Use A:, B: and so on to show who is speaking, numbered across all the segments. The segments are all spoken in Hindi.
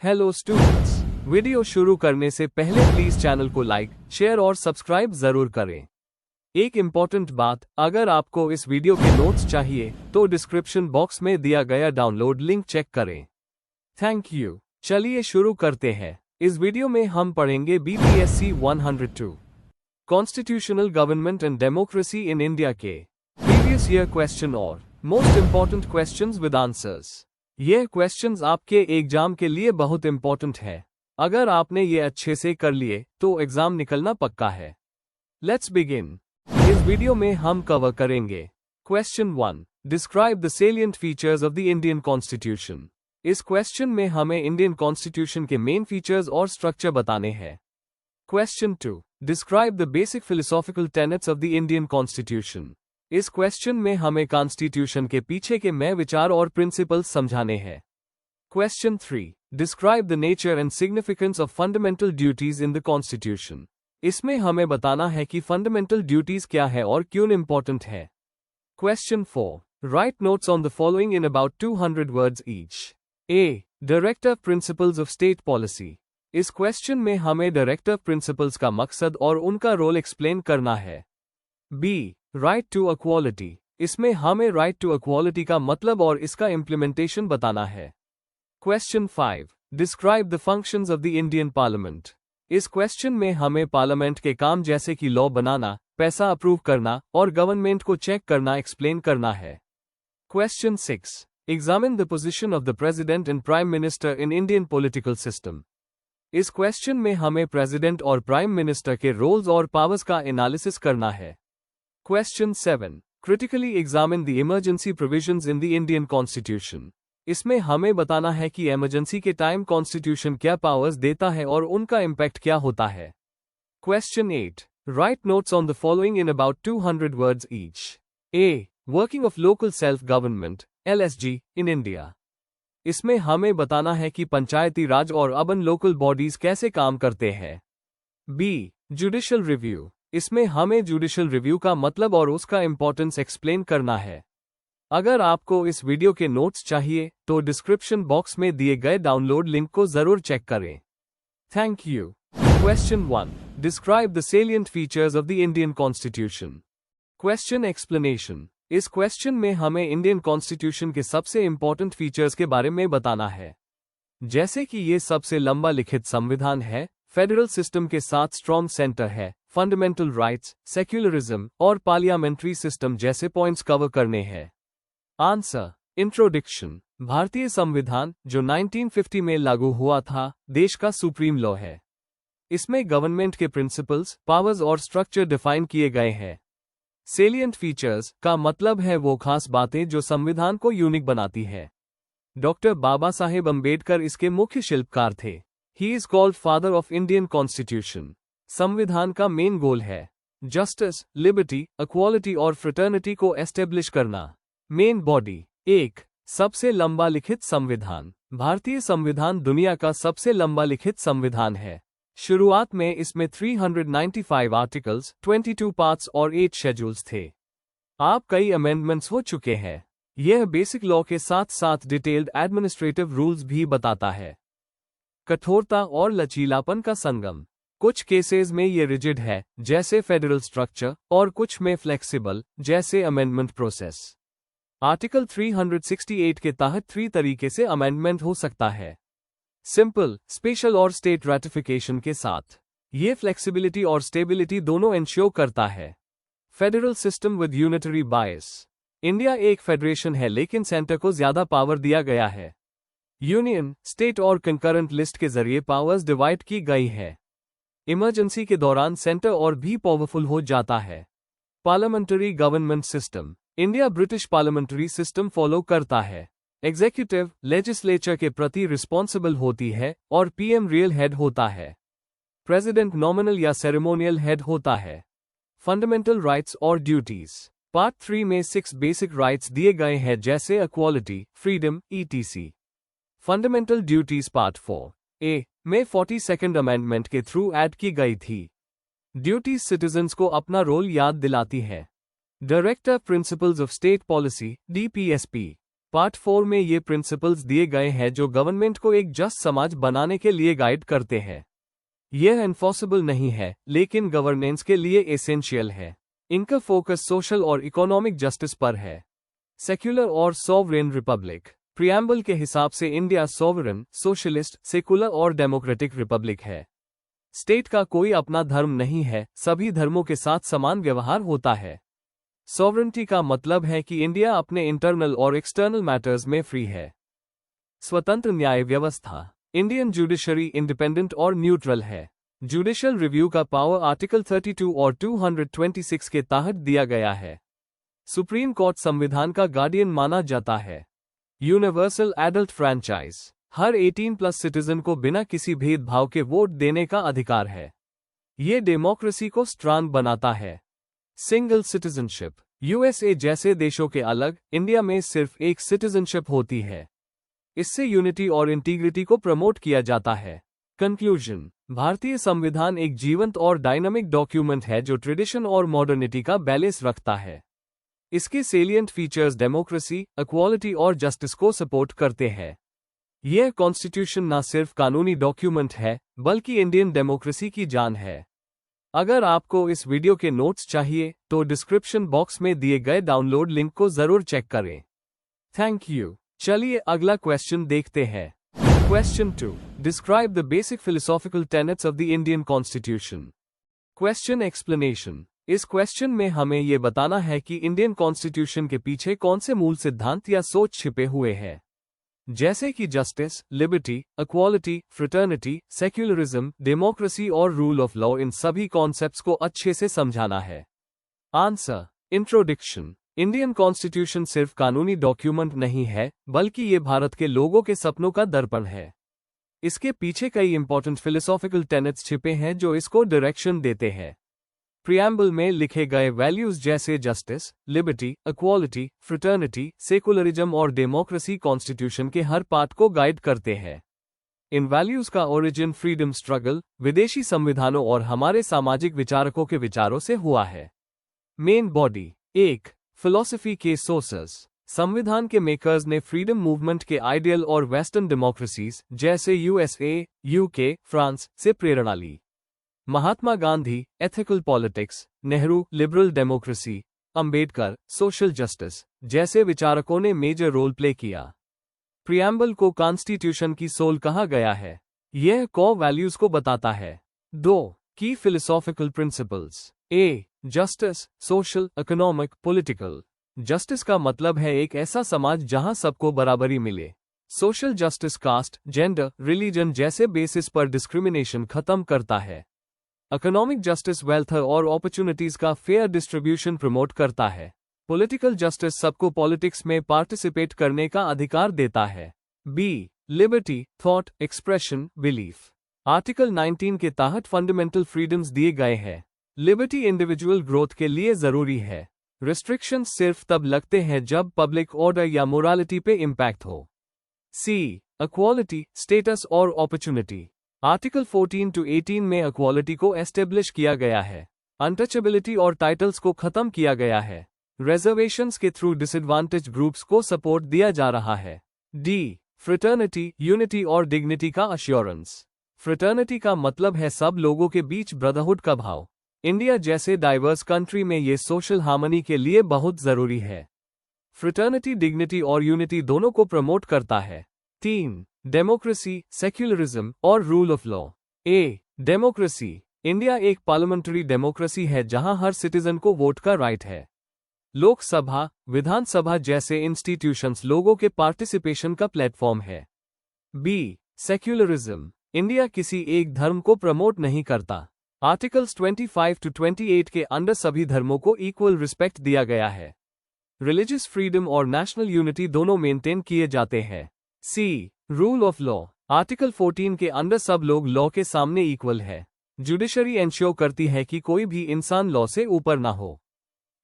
A: हेलो स्टूडेंट्स, वीडियो शुरू करने से पहले प्लीज चैनल को लाइक, शेयर और सब्सक्राइब जरूर करें। एक इम्पॉर्टेंट बात, अगर आपको इस वीडियो के नोट्स चाहिए तो डिस्क्रिप्शन बॉक्स में दिया गया डाउनलोड लिंक चेक करें। Thank you. चलिए शुरू करते हैं। इस वीडियो में हम पढ़ेंगे BPSC 102 constitutional government and democracy in India के प्रीवियस ईयर क्वेश्चन और most important questions with answers. ये क्वेश्चंस आपके एग्जाम के लिए बहुत इंपॉर्टेंट है। अगर आपने ये अच्छे से कर लिए तो एग्जाम निकलना पक्का है। Let's begin. इस वीडियो में हम कवर करेंगे question 1, describe the salient features of the Indian constitution. इस क्वेश्चन में हमें इंडियन कॉन्स्टिट्यूशन के मेन फीचर्स और स्ट्रक्चर बताने हैं। Question 2, describe the basic philosophical tenets of the Indian constitution. इस क्वेश्चन में हमें कॉन्स्टिट्यूशन के पीछे के मैं विचार और प्रिंसिपल्स समझाने हैं। Question 3, describe the nature and significance of fundamental duties in the constitution. इसमें हमें बताना है कि फंडामेंटल ड्यूटीज क्या है और क्यों इंपॉर्टेंट है। Question 4, right notes on the following in about 200 words each. A, directive principles of state policy. इस क्वेश्चन में हमें डायरेक्टिव प्रिंसिपल्स का मकसद और उनका रोल एक्सप्लेन करना है। B, right to equality. इसमें हमें राइट टू इक्वालिटी का मतलब और इसका इम्प्लीमेंटेशन बताना है। Question 5, describe the functions of the Indian parliament. इस क्वेश्चन में हमें पार्लियामेंट के काम जैसे कि लॉ बनाना, पैसा अप्रूव करना और गवर्नमेंट को चेक करना एक्सप्लेन करना है। Question 6, examine the position of the president and prime minister in Indian political system. इस क्वेश्चन में हमें प्रेसिडेंट और प्राइम मिनिस्टर के रोल्स और पावर्स का एनालिसिस करना है। Question 7, critically examine the emergency provisions in the Indian Constitution. इसमें हमें बताना है कि इमरजेंसी के टाइम कॉन्स्टिट्यूशन क्या पावर्स देता है और उनका इम्पैक्ट क्या होता है। Question 8, write notes on the following in about 200 words each. A, working of local self-government (LSG) in India. इसमें हमें बताना है कि पंचायती राज और अर्बन लोकल बॉडीज कैसे काम करते हैं। B, judicial review. इसमें हमें जुडिशियल रिव्यू का मतलब और उसका इंपॉर्टेंस एक्सप्लेन करना है। अगर आपको इस वीडियो के नोट्स चाहिए तो डिस्क्रिप्शन बॉक्स में दिए गए डाउनलोड लिंक को जरूर चेक करें। Thank you. Question 1, describe the salient features of the Indian constitution. Question explanation. इस क्वेश्चन में हमें इंडियन कॉन्स्टिट्यूशन के सबसे इंपॉर्टेंट फीचर्स के बारे में बताना है, जैसे कि ये सबसे लंबा लिखित संविधान है, फेडरल सिस्टम के साथ स्ट्रॉन्ग सेंटर है, फंडामेंटल राइट्स, सेक्युलरिज्म और पार्लियामेंट्री सिस्टम जैसे पॉइंट्स कवर करने हैं। Answer, introduction. भारतीय संविधान जो 1950 में लागू हुआ था, देश का सुप्रीम लॉ है। इसमें गवर्नमेंट के प्रिंसिपल्स, पावर्स और स्ट्रक्चर डिफाइन किए गए हैं। सेलिएंट फीचर्स का मतलब है वो खास बातें जो संविधान को यूनिक बनाती है। डॉक्टर बाबा साहेब अम्बेडकर इसके मुख्य शिल्पकार थे। He is called father of Indian constitution. संविधान का मेन गोल है जस्टिस, लिबर्टी, इक्वालिटी और फ्रेटर्निटी को एस्टेब्लिश करना। Main body. 1, सबसे लंबा लिखित संविधान। भारतीय संविधान दुनिया का सबसे लंबा लिखित संविधान है। शुरुआत में इसमें 395 आर्टिकल्स, 22 पार्ट्स और 8 शेड्यूल्स थे। आप कई अमेंडमेंट्स हो चुके हैं। यह बेसिक लॉ के साथ साथ डिटेल्ड एडमिनिस्ट्रेटिव रूल्स भी बताता है। कठोरता और लचीलापन का संगम। कुछ केसेस में ये रिजिड है, जैसे फेडरल स्ट्रक्चर, और कुछ में फ्लेक्सिबल, जैसे अमेंडमेंट प्रोसेस। आर्टिकल 368 के तहत 3 तरीके से अमेंडमेंट हो सकता है, सिंपल, स्पेशल और स्टेट रैटिफिकेशन के साथ। ये फ्लेक्सिबिलिटी और स्टेबिलिटी दोनों इंश्योर करता है। Federal system with unitary bias. India एक फेडरेशन है लेकिन सेंटर को ज्यादा पावर दिया गया है। यूनियन, स्टेट और कंकरेंट लिस्ट के जरिए पावर्स डिवाइड की गई है। इमरजेंसी के दौरान सेंटर और भी पावरफुल हो जाता है। Parliamentary government system. India British parliamentary system follow करता है। एग्जीक्यूटिव, लेजिस्लेचर के प्रति रिस्पॉन्सिबल होती है और पीएम रियल हेड होता है। प्रेसिडेंट नॉमिनल या सेरेमोनियल हेड होता है। फंडामेंटल राइट्स और ड्यूटीज। पार्ट 3 में 6 बेसिक राइट्स दिए गए हैं, जैसे equality, freedom, etc। Fundamental duties part 4 ए में 42nd अमेंडमेंट के थ्रू ऐड की गई थी। ड्यूटीज सिटीजन्स को अपना रोल याद दिलाती है। Directive principles of state policy (DPSP). Part 4 में ये प्रिंसिपल्स दिए गए हैं जो गवर्नमेंट को एक जस्ट समाज बनाने के लिए गाइड करते हैं। यह एनफोर्सेबल नहीं है, लेकिन गवर्नेंस के लिए एसेंशियल है। इनका फोकस सोशल और इकोनॉमिक जस्टिस पर है। सेक्युलर और सॉवरेन रिपब्लिक। प्रियम्बल के हिसाब से इंडिया सॉवरेन, सोशलिस्ट, सेकुलर और डेमोक्रेटिक रिपब्लिक है। स्टेट का कोई अपना धर्म नहीं है, सभी धर्मों के साथ समान व्यवहार होता है। सॉवरेनिटी का मतलब है कि इंडिया अपने इंटरनल और एक्सटर्नल मैटर्स में फ्री है। स्वतंत्र न्याय व्यवस्था। इंडियन जुडिशरी इंडिपेंडेंट और न्यूट्रल है। जुडिशियल रिव्यू का पावर आर्टिकल 32 और 226 के तहत दिया गया है। सुप्रीम कोर्ट संविधान का गार्डियन माना जाता है। Universal adult franchise. हर 18+ सिटीजन को बिना किसी भेदभाव के वोट देने का अधिकार है। ये डेमोक्रेसी को स्ट्रांग बनाता है। Single citizenship. यूएसए जैसे देशों के अलग, इंडिया में सिर्फ एक सिटीजनशिप होती है। इससे यूनिटी और इंटीग्रिटी को प्रमोट किया जाता है। कंक्लूजन। भारतीय संविधान एक जीवंत और डायनामिक डॉक्यूमेंट है जो ट्रेडिशन और मॉडर्निटी का बैलेंस रखता है। इसके सेलिएंट फीचर्स डेमोक्रेसी, इक्वालिटी और जस्टिस को सपोर्ट करते हैं। यह कॉन्स्टिट्यूशन न सिर्फ कानूनी डॉक्यूमेंट है, बल्कि इंडियन डेमोक्रेसी की जान है। अगर आपको इस वीडियो के नोट्स चाहिए, तो डिस्क्रिप्शन बॉक्स में दिए गए डाउनलोड लिंक को जरूर चेक करें। Thank you. चलिए अगला क्वेश्चन देखते हैं। Question 2. Describe the basic philosophical tenets of the Indian Constitution. Question explanation. इस क्वेश्चन में हमें ये बताना है कि इंडियन कॉन्स्टिट्यूशन के पीछे कौन से मूल सिद्धांत या सोच छिपे हुए हैं, जैसे कि justice, liberty, equality, fraternity, secularism, democracy और रूल ऑफ लॉ। इन सभी कॉन्सेप्ट्स को अच्छे से समझाना है। आंसर। इंट्रोडक्शन। इंडियन कॉन्स्टिट्यूशन सिर्फ कानूनी डॉक्यूमेंट नहीं है, बल्कि ये भारत के लोगों के सपनों का दर्पण है। इसके पीछे कई इंपॉर्टेंट फिलोसॉफिकल टेनेट्स छिपे हैं जो इसको डायरेक्शन देते हैं। प्रियम्बल में लिखे गए वैल्यूज जैसे justice, liberty, equality, fraternity, secularism और डेमोक्रेसी कॉन्स्टिट्यूशन के हर पार्ट को गाइड करते हैं। इन वैल्यूज का ओरिजिन फ्रीडम स्ट्रगल, विदेशी संविधानों और हमारे सामाजिक विचारकों के विचारों से हुआ है। Main body. 1. फिलॉसफी के सोर्सेस। संविधान के मेकर्स ने फ्रीडम मूवमेंट के आइडियल और वेस्टर्न डेमोक्रेसीज जैसे यूएसए, यूके, फ्रांस से प्रेरणा ली। Mahatma Gandhi, ethical politics, Nehru, liberal democracy, Ambedkar, social justice जैसे विचारकों ने मेजर रोल प्ले किया। प्रियम्बल को कॉन्स्टिट्यूशन की सोल कहा गया है। यह कोर वैल्यूज को बताता है। 2. की philosophical principles. A. Justice, social, economic, political. Justice का मतलब है एक ऐसा समाज जहां सबको बराबरी मिले। Social justice caste, gender, religion जैसे बेसिस पर डिस्क्रिमिनेशन खत्म करता है। इकोनॉमिक जस्टिस वेल्थ और अपॉर्चुनिटीज का फेयर डिस्ट्रीब्यूशन प्रमोट करता है। पॉलिटिकल जस्टिस सबको पॉलिटिक्स में पार्टिसिपेट करने का अधिकार देता है। B. Liberty, thought, expression, belief. Article 19 के तहत फंडामेंटल फ्रीडम्स दिए गए हैं। लिबर्टी इंडिविजुअल ग्रोथ के लिए जरूरी है। रिस्ट्रिक्शंस सिर्फ तब लगते हैं जब पब्लिक ऑर्डर या मोरालिटी पे इम्पैक्ट हो। सी. इक्वालिटी, स्टेटस और अपॉर्चुनिटी। आर्टिकल 14 to 18 में इक्वालिटी को एस्टेब्लिश किया गया है। अनटचेबिलिटी और टाइटल्स को खत्म किया गया है। रिजर्वेशंस के थ्रू डिसएडवांटेज ग्रुप्स को सपोर्ट दिया जा रहा है। डी. फ्रेटर्निटी, यूनिटी और डिग्निटी का अश्योरेंस। फ्रेटर्निटी का मतलब है सब लोगों के बीच ब्रदरहुड का भाव। इंडिया जैसे डाइवर्स कंट्री में ये सोशल हार्मनी के लिए बहुत जरूरी है। फ्रेटर्निटी डिग्निटी और यूनिटी दोनों को प्रमोट करता है। 3. डेमोक्रेसी, सेक्युलरिज्म और rule of law. A. Democracy. India एक पार्लियामेंट्री डेमोक्रेसी है जहां हर सिटीजन को वोट का राइट है। लोकसभा, विधानसभा जैसे इंस्टीट्यूशंस लोगों के पार्टिसिपेशन का प्लेटफॉर्म है। बी. सेक्युलरिज्म। इंडिया किसी एक धर्म को प्रमोट नहीं करता। आर्टिकल्स 25 to 28 के अंडर सभी धर्मों को इक्वल रिस्पेक्ट दिया गया है। रिलीजियस फ्रीडम और नेशनल यूनिटी दोनों मेंटेन किए जाते हैं। C. Rule of law. Article 14 के अंडर सब लोग लॉ के सामने इक्वल है। जुडिशरी एंश्योर करती है कि कोई भी इंसान लॉ से ऊपर ना हो।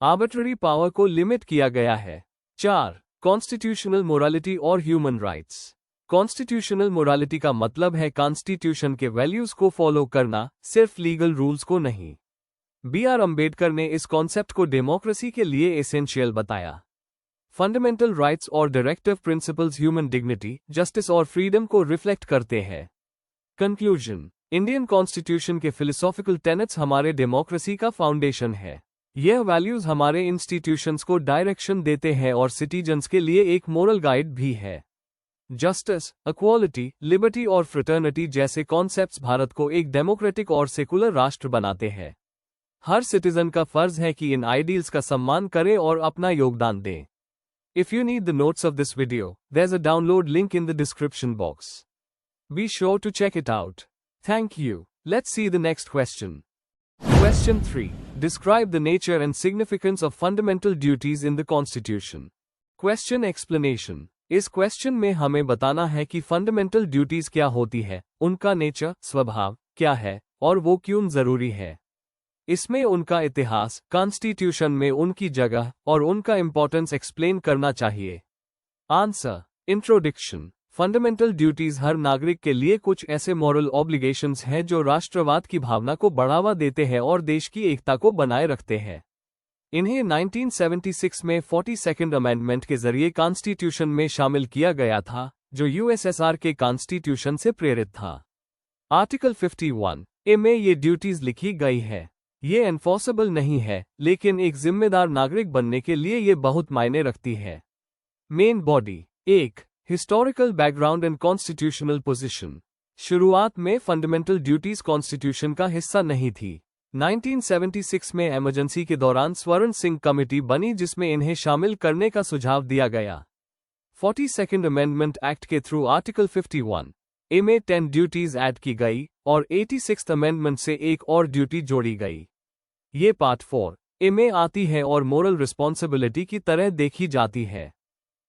A: आर्बिट्ररी पावर को लिमिट किया गया है। 4. कॉन्स्टिट्यूशनल मोरालिटी और ह्यूमन राइट्स। कॉन्स्टिट्यूशनल मोरालिटी का मतलब है कॉन्स्टिट्यूशन के वैल्यूज को फॉलो करना, सिर्फ लीगल रूल्स को नहीं। बी. आर. अंबेडकर ने इस कॉन्सेप्ट को डेमोक्रेसी के लिए एसेंशियल बताया। फंडामेंटल राइट्स और directive principles human dignity, justice और फ्रीडम को रिफ्लेक्ट करते हैं। कंक्लूजन, इंडियन कॉन्स्टिट्यूशन के फिलोसॉफिकल टेनेट्स हमारे डेमोक्रेसी का फाउंडेशन है। यह वैल्यूज हमारे इंस्टीट्यूशंस को डायरेक्शन देते हैं और सिटीजन्स के लिए एक मोरल गाइड भी है। जस्टिस, इक्वालिटी, लिबर्टी और फ्रेटर्निटी जैसे कॉन्सेप्ट्स भारत को एक डेमोक्रेटिक और सेकुलर राष्ट्र बनाते हैं। हर सिटीजन का फर्ज है कि इन आइडियल्स का सम्मान करे और अपना योगदान दे। If you need the notes of this video, there's a download link in the description box. Be sure to check it out. Thank you. Let's see the next question. Question 3. Describe the nature and significance of fundamental duties in the Constitution. Question explanation. इस क्वेश्चन में हमें बताना है कि फंडामेंटल ड्यूटीज क्या होती है, उनका नेचर, स्वभाव क्या है और वो क्यों जरूरी है। इसमें उनका इतिहास, कॉन्स्टिट्यूशन में उनकी जगह और उनका इंपॉर्टेंस एक्सप्लेन करना चाहिए। Answer, introduction. फंडामेंटल ड्यूटीज हर नागरिक के लिए कुछ ऐसे मॉरल ऑब्लिगेशंस हैं जो राष्ट्रवाद की भावना को बढ़ावा देते हैं और देश की एकता को बनाए रखते हैं। इन्हें 1976 में 42nd अमेंडमेंट के जरिए कॉन्स्टिट्यूशन में शामिल किया गया था, जो यूएसएसआर के कॉन्स्टिट्यूशन से प्रेरित था। आर्टिकल 51A में ये ड्यूटीज लिखी गई है। ये एनफोर्सेबल नहीं है, लेकिन एक जिम्मेदार नागरिक बनने के लिए ये बहुत मायने रखती है। Main body. 1. Historical background and constitutional position. शुरुआत में फंडामेंटल ड्यूटीज कॉन्स्टिट्यूशन का हिस्सा नहीं थी। 1976 में इमरजेंसी के दौरान स्वर्ण सिंह कमेटी बनी जिसमें इन्हें शामिल करने का सुझाव दिया गया। 42nd अमेंडमेंट एक्ट के थ्रू आर्टिकल 51A में 10 ड्यूटीज ऐड की गई और 86th अमेंडमेंट से एक और ड्यूटी जोड़ी गई। ये पार्ट 4A में आती है और मोरल रिस्पॉन्सिबिलिटी की तरह देखी जाती है।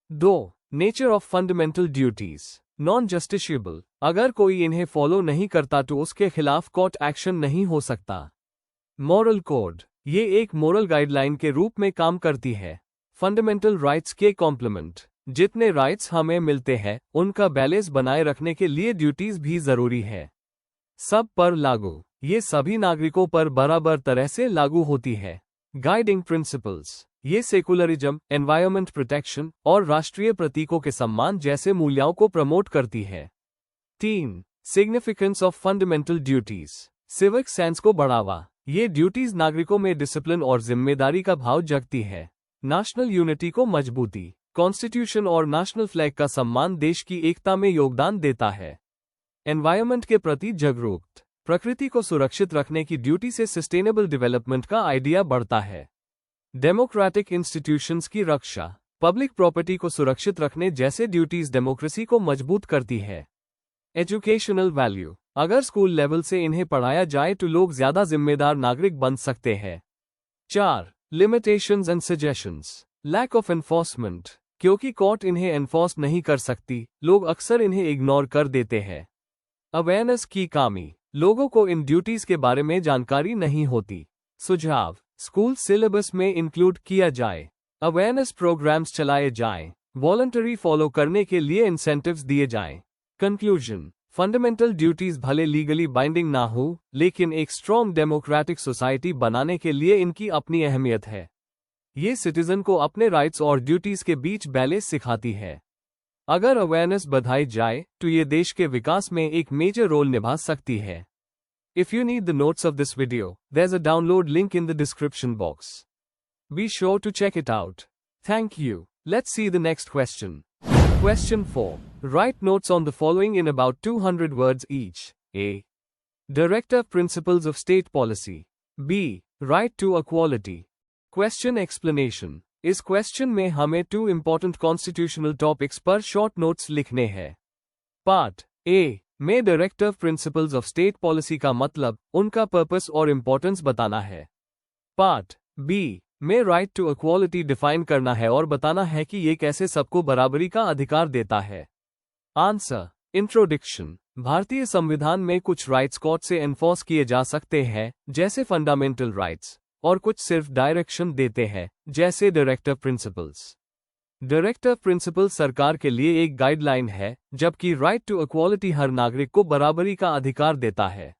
A: 2. Nature of fundamental duties. Non justiciable. अगर कोई इन्हें फॉलो नहीं करता तो उसके खिलाफ कोर्ट एक्शन नहीं हो सकता। Moral code. ये एक मोरल गाइडलाइन के रूप में काम करती है। फंडामेंटल राइट्स के कॉम्प्लीमेंट। जितने राइट्स हमें मिलते हैं उनका बैलेंस बनाए रखने के लिए ड्यूटीज भी जरूरी है। सब पर लागू। ये सभी नागरिकों पर बराबर तरह से लागू होती है। Guiding principles. ये सेकुलरिज्म, एनवायरमेंट प्रोटेक्शन और राष्ट्रीय प्रतीकों के सम्मान जैसे मूल्यों को प्रमोट करती है। 3. Significance of fundamental duties. Civic sense को बढ़ावा। ये ड्यूटीज नागरिकों में डिसिप्लिन और जिम्मेदारी का भाव जगती है। नेशनल यूनिटी को मजबूती। कॉन्स्टिट्यूशन और नेशनल फ्लैग का सम्मान देश की एकता में योगदान देता है। एनवायरमेंट के प्रति जागरूकता। प्रकृति को सुरक्षित रखने की ड्यूटी से सस्टेनेबल डेवलपमेंट का आइडिया बढ़ता है। डेमोक्रेटिक इंस्टीट्यूशंस की रक्षा। पब्लिक प्रॉपर्टी को सुरक्षित रखने जैसे ड्यूटीज डेमोक्रेसी को मजबूत करती है। Educational value. अगर स्कूल लेवल से इन्हें पढ़ाया जाए तो लोग ज्यादा जिम्मेदार नागरिक बन सकते हैं। 4. Limitations and suggestions. Lack of enforcement. क्योंकि कोर्ट इन्हें एनफोर्स नहीं कर सकती, लोग अक्सर इन्हें इग्नोर कर देते हैं। अवेयरनेस की कमी। लोगों को इन ड्यूटीज के बारे में जानकारी नहीं होती। सुझाव। स्कूल सिलेबस में इंक्लूड किया जाए। अवेयरनेस प्रोग्राम्स चलाए जाएं। वॉलंटरी फॉलो करने के लिए इंसेंटिव्स दिए जाएं। कंक्लूजन। फंडामेंटल ड्यूटीज भले लीगली बाइंडिंग ना हो, लेकिन एक स्ट्रॉन्ग डेमोक्रेटिक सोसाइटी बनाने के लिए इनकी अपनी अहमियत है। ये सिटीजन को अपने राइट्स और ड्यूटीज के बीच बैलेंस सिखाती है। अगर अवेयरनेस बढ़ाई जाए तो ये देश के विकास में एक मेजर रोल निभा सकती है। If you need the notes of this video, there's a download link in the description box. Be sure to check it out. Thank you. Let's see the next question. Question 4. Write notes on the following in about 200 words each. A. Directive Principles of State Policy. B. Right to Equality. Question explanation. इस क्वेश्चन में हमें 2 important constitutional topics पर short notes लिखने हैं। Part A में directive principles of state policy का मतलब, उनका पर्पस और इंपॉर्टेंस बताना है। पार्ट बी में राइट टू इक्वालिटी डिफाइन करना है और बताना है कि ये कैसे सबको बराबरी का अधिकार देता है। आंसर। इंट्रोडक्शन। भारतीय संविधान में कुछ राइट्स कोर्ट से एनफोर्स किए जा सकते हैं, जैसे फंडामेंटल राइट्स, और कुछ सिर्फ डायरेक्शन देते हैं, जैसे डायरेक्टिव प्रिंसिपल्स। डायरेक्टिव प्रिंसिपल सरकार के लिए एक गाइडलाइन है, जबकि राइट टू इक्वालिटी हर नागरिक को बराबरी का अधिकार देता है।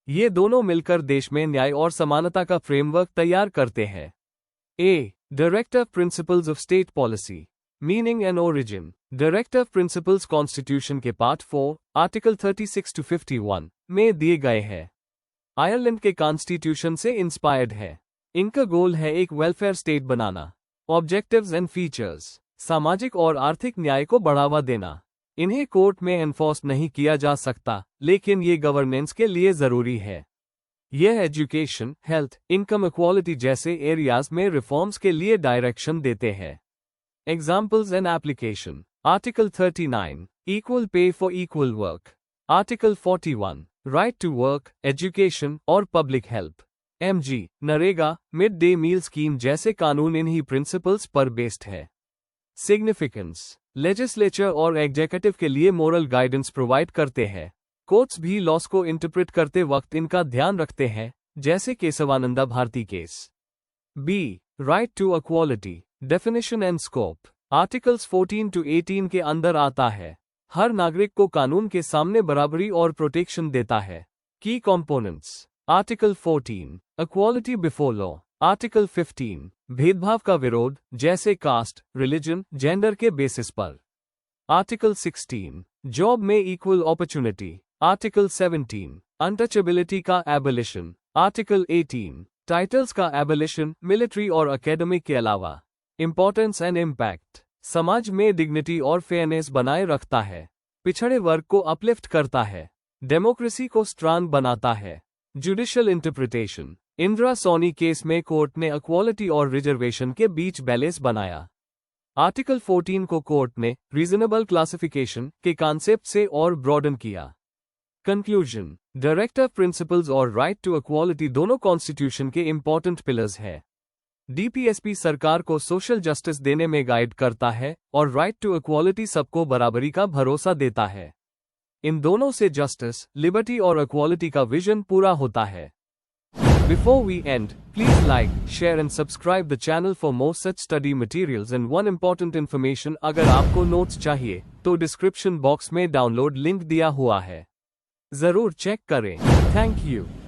A: ये दोनों मिलकर देश में न्याय और समानता का फ्रेमवर्क तैयार करते हैं। ए Directive Principles of State Policy. Meaning and origin. Directive Principles Constitution के पार्ट 4, आर्टिकल 36 to 51 में दिए गए हैं। आयरलैंड के कॉन्स्टिट्यूशन से इंस्पायर्ड है। इनका गोल है एक welfare state banana. Objectives and features. सामाजिक और आर्थिक न्याय को बढ़ावा देना। इन्हें कोर्ट में एनफोर्स नहीं किया जा सकता, लेकिन ये गवर्नेंस के लिए जरूरी है। यह एजुकेशन, हेल्थ, इनकम इक्वालिटी जैसे एरियाज में रिफॉर्म्स के लिए डायरेक्शन देते हैं। Examples and application. Article 39, equal pay for equal work. Article 41, right to work, education और public help. MG, NREGA, mid day meal scheme जैसे कानून इन्हीं प्रिंसिपल्स पर बेस्ड है। सिग्निफिकेंस। लेजिस्लेचर और एग्जीक्यूटिव के लिए मोरल गाइडेंस प्रोवाइड करते हैं। कोर्ट्स भी लॉस को इंटरप्रेट करते वक्त इनका ध्यान रखते हैं, जैसे Kesavananda Bharati case. B, right to equality, definition and scope. Articles 14 to 18 के अंदर आता है। हर नागरिक को कानून के सामने बराबरी और प्रोटेक्शन देता है। की components. Article 14, equality before law. Article 15, भेदभाव का विरोध, जैसे कास्ट, रिलीजन, जेंडर के बेसिस पर। आर्टिकल 16, जॉब में इक्वल अपॉर्चुनिटी। आर्टिकल 17, अनटचेबिलिटी का एबोलिशन। आर्टिकल 18, टाइटल्स का एबोलिशन, मिलिट्री और एकेडमिक के अलावा। Importance and impact. समाज में डिग्निटी और फेयरनेस बनाए रखता है। पिछड़े वर्ग को अपलिफ्ट करता है। डेमोक्रेसी को स्ट्रांग बनाता है। Judicial interpretation. Indira Sawhney case में कोर्ट ने इक्वालिटी और रिजर्वेशन के बीच बैलेंस बनाया। आर्टिकल 14 को कोर्ट ने रीजनेबल क्लासिफिकेशन के कॉन्सेप्ट से और ब्रॉडन किया। कंक्लूजन। डायरेक्टिव प्रिंसिपल्स और राइट टू इक्वालिटी दोनों कॉन्स्टिट्यूशन के इंपॉर्टेंट पिलर्स हैं। DPSP सरकार को सोशल जस्टिस देने में गाइड करता है और राइट टू इक्वालिटी सबको बराबरी का भरोसा देता है। इन दोनों से जस्टिस, लिबर्टी और इक्वालिटी का विजन पूरा होता है। Before we end, please like, share and subscribe the channel for more such study materials and one important information अगर आपको नोट्स चाहिए तो डिस्क्रिप्शन बॉक्स में डाउनलोड लिंक दिया हुआ है, जरूर चेक करें। Thank you.